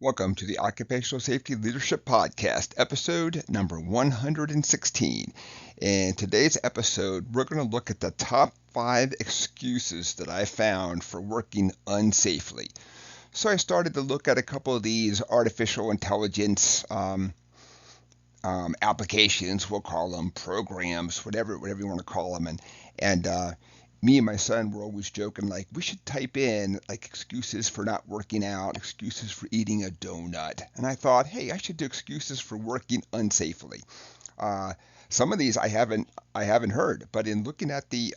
Welcome to the Occupational Safety Leadership Podcast, episode number 116. In today's episode, we're going to look at the top 5 excuses that I found for working unsafely. So I started to look at a couple of these artificial intelligence applications, we'll call them programs, whatever you want to call them, and me and my son were always joking like we should type in like excuses for not working out, excuses for eating a donut, and I thought, hey, I should do excuses for working unsafely. Uh, some of these I haven't heard, but in looking at the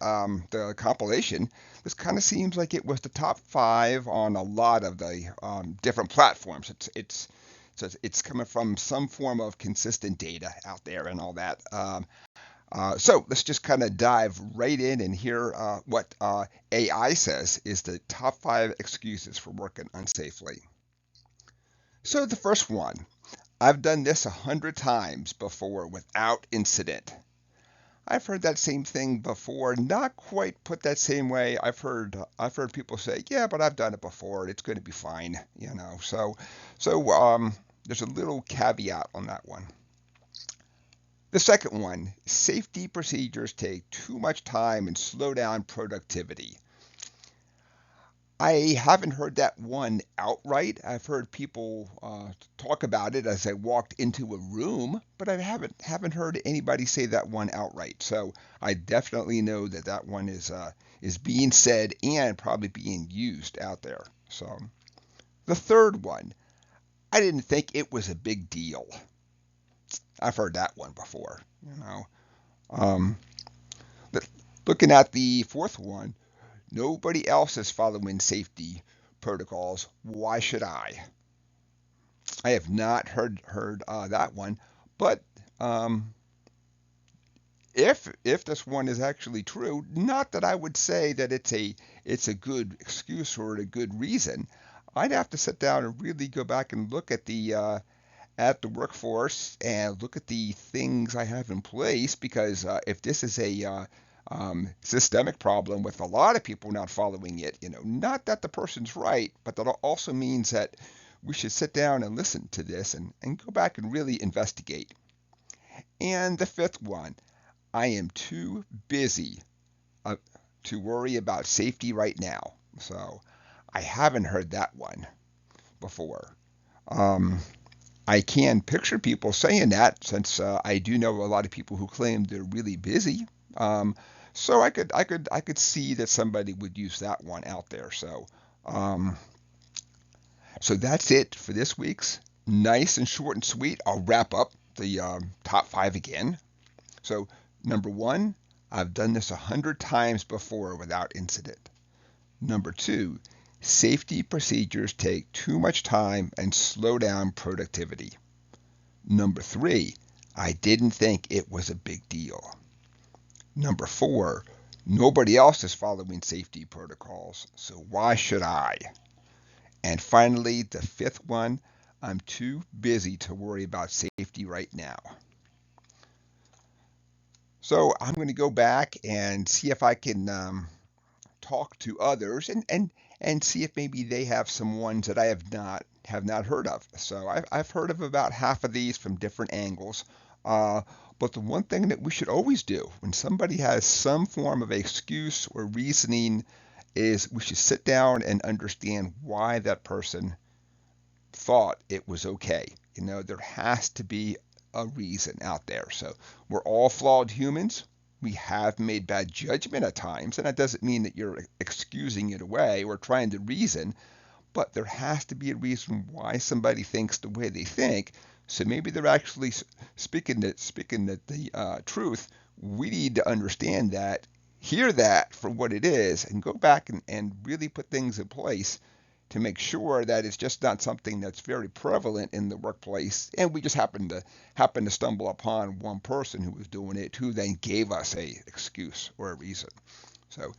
compilation, this kind of seems like it was the top 5 on a lot of the different platforms. It's coming from some form of consistent data out there and all that. So let's just kind of dive right in and hear what AI says is the top 5 excuses for working unsafely. So the first one, I've done this 100 times before without incident. I've heard that same thing before, not quite put that same way. I've heard people say, yeah, but I've done it before. It's going to be fine, you know. So there's a little caveat on that one. The second one, safety procedures take too much time and slow down productivity. I haven't heard that one outright. I've heard people talk about it as I walked into a room, but I haven't heard anybody say that one outright. So I definitely know that that one is being said and probably being used out there. So the third one, I didn't think it was a big deal. I've heard that one before, you know. Um, Looking at the fourth one, nobody else is following safety protocols. Why should I? I have not heard that one, but um, if this one is actually true, not that I would say that it's a good excuse or a good reason. I'd have to sit down and really go back and look at the workforce and look at the things I have in place because if this is a systemic problem with a lot of people not following it, not that the person's right, but that also means that we should sit down and listen to this and go back and really investigate. And the fifth one, I am too busy uh, to worry about safety right now. So I haven't heard that one before. Um, I can picture people saying that since I do know a lot of people who claim they're really busy. Um, so I could see that somebody would use that one out there. Um, so that's it for this week's. Nice and short and sweet. I'll wrap up the top 5 again. So number 1, I've done this 100 times before without incident. Number 2, safety procedures take too much time and slow down productivity. Number 3, I didn't think it was a big deal. Number 4, nobody else is following safety protocols, so why should I? And finally, the fifth one, I'm too busy to worry about safety right now. So I'm going to go back and see if I can talk to others and see if maybe they have some ones that I have not heard of. So I've heard of about half of these from different angles. But the one thing that we should always do when somebody has some form of excuse or reasoning is we should sit down and understand why that person thought it was okay. There has to be a reason out there. So we're all flawed humans. We have made bad judgment at times, and that doesn't mean that you're excusing it away or trying to reason, but there has to be a reason why somebody thinks the way they think. So maybe they're actually speaking the truth. We need to understand that, hear that for what it is, and go back and really put things in place to make sure that it's just not something that's very prevalent in the workplace, and we just happen to stumble upon one person who was doing it, who then gave us a excuse or a reason. So,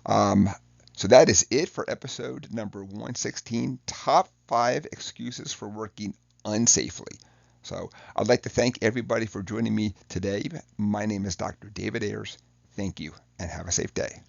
um, so that is it for episode number 116, top 5 excuses for working unsafely. So I'd like to thank everybody for joining me today. My name is Dr. David Ayers. Thank you and have a safe day.